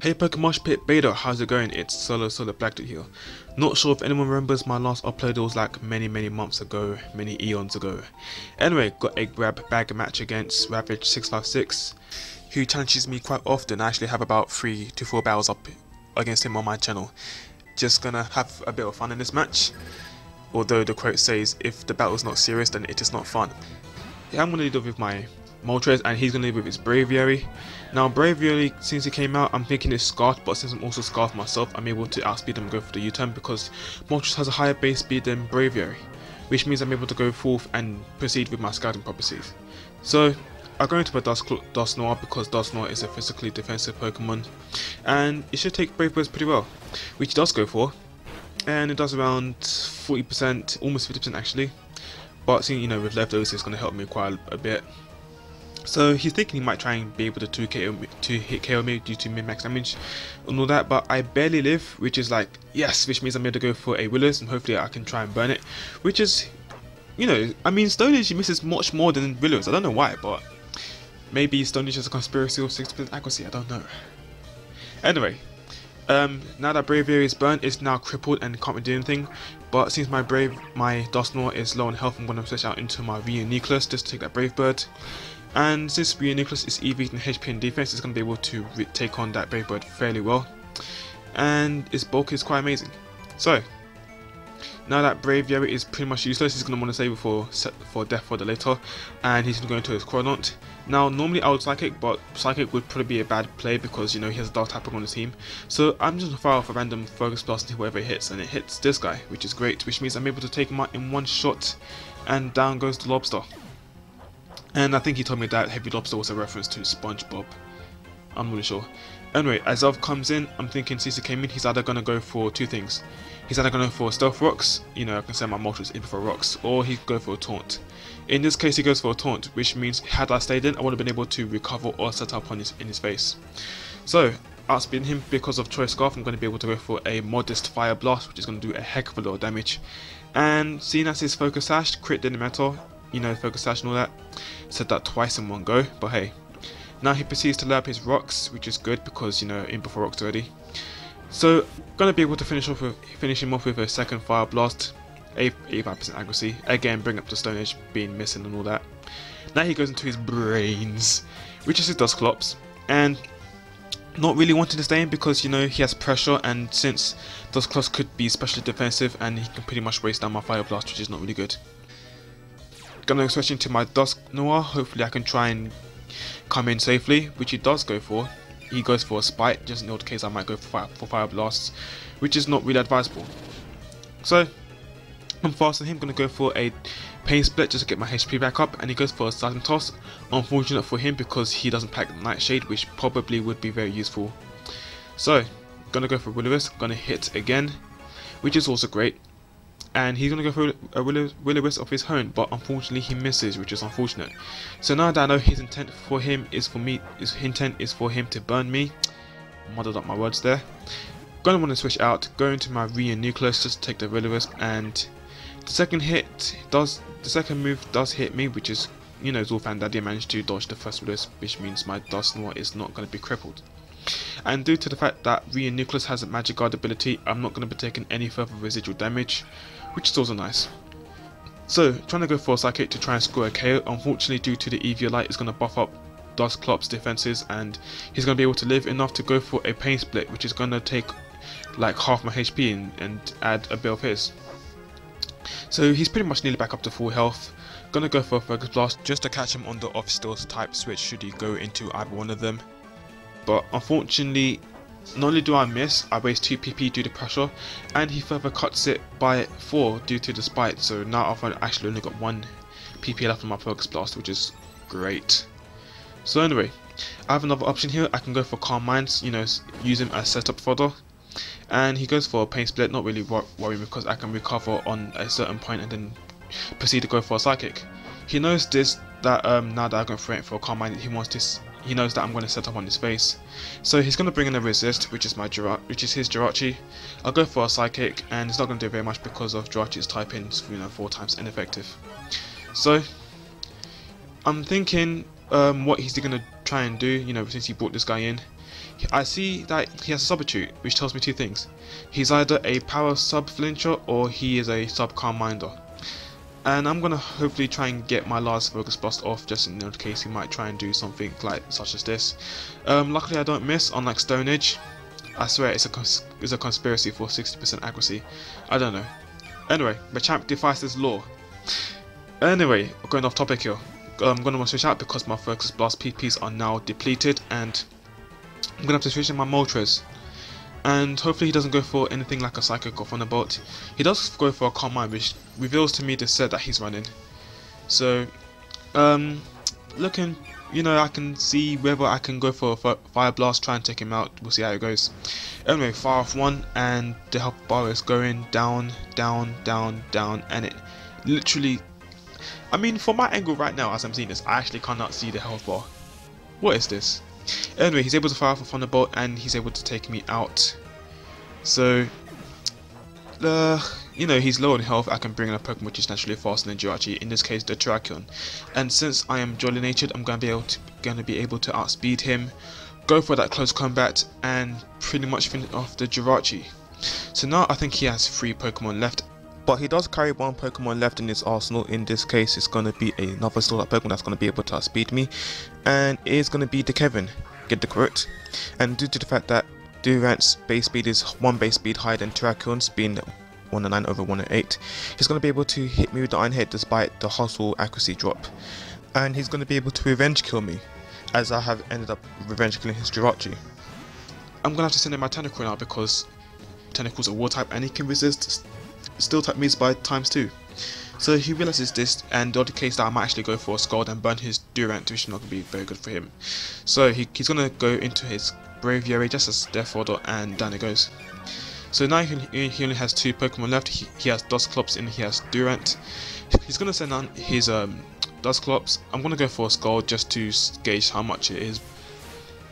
Hey PokeMoshPitBeta, how's it going? It's Solosoloblackdude here. Not sure if anyone remembers my last upload, it was like many months ago, many eons ago. Anyway, got a grab bag match against RAVAGE656, who challenges me quite often. I actually have about 3 to 4 battles up against him on my channel. Just gonna have a bit of fun in this match, although the quote says, if the battle's not serious then it is not fun. Yeah, I'm gonna lead off with my Moltres and he's gonna lead with his Braviary. Now Braviary, since he came out, I'm thinking it's Scarfed, but since I'm also Scarfed myself, I'm able to outspeed him and go for the U-turn because Moltres has a higher base speed than Braviary, which means I'm able to go forth and proceed with my scouting properties. So I go into my Dusknoir because Dusknoir is a physically defensive Pokemon and it should take Brave Birds pretty well, which it does go for, and it does around 40%, almost 50% actually, but seeing, you know, with leftovers it's going to help me quite a bit. So he's thinking he might try and be able to hit KO me due to min-max damage and all that, but I barely live, which is like, yes, which means I'm able to go for a Willows and hopefully I can try and burn it, which is, you know, I mean, Stone Age misses much more than Willows. I don't know why, but maybe Stone Age is a conspiracy of 60% accuracy, I don't know. Anyway, now that Braviary is burnt, it's now crippled and can't really do anything, but since my Dusknoir is low on health, I'm going to switch out into my Reuniclus just to take that Brave Bird. And since Reuniclus is EV in HP and defense, it's going to be able to take on that Brave Bird fairly well, and its bulk is quite amazing. So now that Braviary is pretty much useless, he's going to want to save it for death for the later, and he's going to go into his Chronont. Now normally I would Psychic, but Psychic would probably be a bad play because, you know, he has a Dark type on the team. So I'm just going to fire off a random Focus Blast into whoever it hits, and it hits this guy, which is great, which means I'm able to take him out in one shot, and down goes the Lobster. And I think he told me that Heavy Lobster was a reference to SpongeBob. I'm not really sure. Anyway, as Elf comes in, I'm thinking since he came in, he's either going to go for two things. He's either going to go for Stealth Rocks, you know, I can send my Moltres in for Rocks, or he could go for a Taunt. In this case, he goes for a Taunt, which means had I stayed in, I would have been able to recover or set up on in his face. So, outspeeding him because of Choice Scarf, I'm going to be able to go for a modest Fire Blast, which is going to do a heck of a lot of damage. And seeing as his Focus Sash, crit didn't matter, you know, Focus Sash and all that. Said that twice in one go, but hey. Now he proceeds to lab his Rocks, which is good because, you know, in before Rocks already. So gonna be able to finish him off with a second Fire Blast, 85% accuracy. Again, bring up the Stone Age being missing and all that. Now he goes into his Brains, which is his Dusclops, and not really wanting to stay in because, you know, he has pressure, and since Dusclops could be specially defensive and he can pretty much waste down my Fire Blast, which is not really good. Gonna switch into my Dusknoir, hopefully I can try and come in safely, which he does go for. He goes for a Spite, just in the odd case I might go for Fire Blasts, which is not really advisable. So I'm faster than him, gonna go for a Pain Split just to get my HP back up, and he goes for a Sudden Toss. Unfortunate for him because he doesn't pack Nightshade, which probably would be very useful. So gonna go for Will-O-Wisp, gonna hit again, which is also great. And he's going to go for a Will-O-Wisp of his own, but unfortunately he misses, which is unfortunate. So now that I know his intent for him is for him to burn me, muddled up my words there. Gonna want to switch out, go into my Reuniclus just to take the Will-O-Wisp, and the second move does hit me, which is, you know, Zulfan Daddy managed to dodge the first Will-O-Wisp, which means my Dusknoir is not going to be crippled. And due to the fact that Reuniclus has a Magic Guard ability, I'm not going to be taking any further residual damage, which is also nice. So, trying to go for a Psychic to try and score a KO. Unfortunately, due to the Eviolite, it's going to buff up Dusclops' defenses, and he's going to be able to live enough to go for a Pain Split, which is going to take like half my HP and add a bit of his. So he's pretty much nearly back up to full health. Gonna go for a Focus Blast just to catch him on the off-steals type switch should he go into either one of them. But unfortunately, not only do I miss, I waste 2 PP due to pressure, and he further cuts it by 4 due to the Spite, so now I've actually only got 1 PP left on my Focus Blast, which is great. So anyway, I have another option here. I can go for Calm Minds, you know, use him as setup fodder, and he goes for a Pain Split, not really worrying because I can recover on a certain point and then proceed to go for a Psychic. He knows this, that now that I'm going for a Calm Mind, he knows that I'm going to set up on his face, so he's going to bring in a Resist, which is his Jirachi. I'll go for a Psychic, and it's not going to do very much because of Jirachi's type-ins, you know, 4 times ineffective. So I'm thinking what he's going to try and do, you know, since he brought this guy in. I see that he has a substitute, which tells me two things. He's either a power sub flincher or he is a sub calm minder. And I'm gonna hopefully try and get my last focus blast off, just in the case he might try and do something like such as this. Luckily I don't miss, unlike Stone Age. I swear it's a conspiracy for 60% accuracy. I don't know. Anyway, Machamp defies this law. Anyway, going off topic here. I'm gonna switch out because my focus blast PPs are now depleted, and I'm gonna have to switch in my Moltres. And hopefully he doesn't go for anything like a Psychic or Thunderbolt. He does go for a Calm Mind, which reveals to me the set that he's running. So, looking, you know, I can see whether I can go for a Fire Blast, try and take him out. We'll see how it goes. Anyway, fire off one, and the health bar is going down, down, down, down, and it literally, I mean, from my angle right now as I'm seeing this, I actually cannot see the health bar. What is this? Anyway, he's able to fire off a Thunderbolt and he's able to take me out. So, you know, he's low on health. I can bring in a Pokemon which is naturally faster than Jirachi, in this case the Terrakion. And since I am Jolly natured, I'm going to be able to outspeed him, go for that close combat, and pretty much finish off the Jirachi. So now I think he has 3 Pokemon left. But he does carry 1 Pokemon left in his arsenal. In this case, it's going to be another Stolar Pokemon that's going to be able to outspeed me. And it is going to be the Kevin. Get the correct. And due to the fact that Durant's base speed is 1 base speed higher than Terrakion's, being 109 over 108, he's going to be able to hit me with the Iron Head despite the hustle accuracy drop. And he's going to be able to revenge kill me, as I have ended up revenge killing his Jirachi. I'm going to have to send in my Tentacle now because Tentacle's a war type and he can resist Steel type moves by ×2. So he realizes this, and the other case that I might actually go for a Scald and burn his Durant, which is not going to be very good for him. So he's going to go into his Braviary just as Death Order, and down it goes. So now he only has 2 Pokemon left. He has Dusclops and he has Durant. He's going to send on his Dusclops. I'm going to go for a Scald just to gauge how much it is.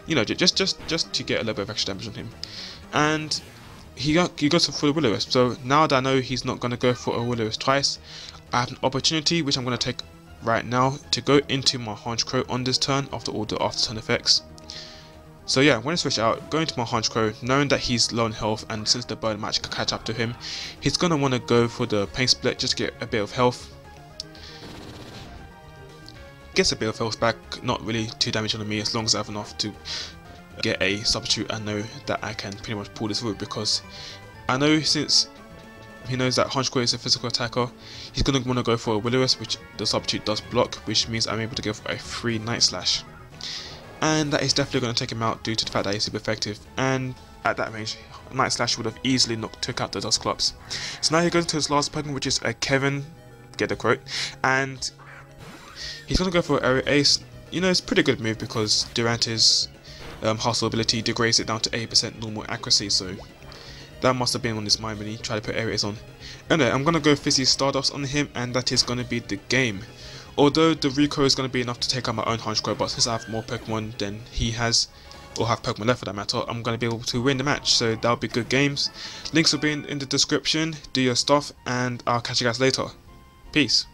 You know, just to get a little bit of extra damage on him. And he goes for the Will-O-Wisp. So now that I know he's not going to go for a Will-O-Wisp twice, I have an opportunity which I'm going to take right now to go into my Honchkrow on this turn after all the after turn effects. So yeah, when I switch out, go into my Honchkrow, knowing that he's low on health, and since the Burn match can catch up to him, he's going to want to go for the Pain Split just to get a bit of health. Gets a bit of health back, not really too damaging on me as long as I have enough to get a substitute and know that I can pretty much pull this through, because I know since he knows that Honchkrow is a physical attacker, he's going to want to go for a Will-O-Wisp, which the substitute does block, which means I'm able to go for a free Night Slash. And that is definitely going to take him out due to the fact that he's super effective, and at that range, Night Slash would have easily took out the Dusclops. So now he goes to his last Pokemon, which is a Kevin, get the quote, and he's going to go for Aerial Ace. You know, it's a pretty good move because Durante's hustle ability degrades it down to 80% normal accuracy, so that must have been on his mind when he tried to put Aerial Ace on. Anyway, I'm going to go Fizzy Stardust on him, and that is going to be the game. Although the Rico is going to be enough to take out my own Honchkrow, but since I have more Pokemon than he has, or have Pokemon left for that matter, I'm going to be able to win the match, so that'll be good games. Links will be in the description. Do your stuff, and I'll catch you guys later. Peace.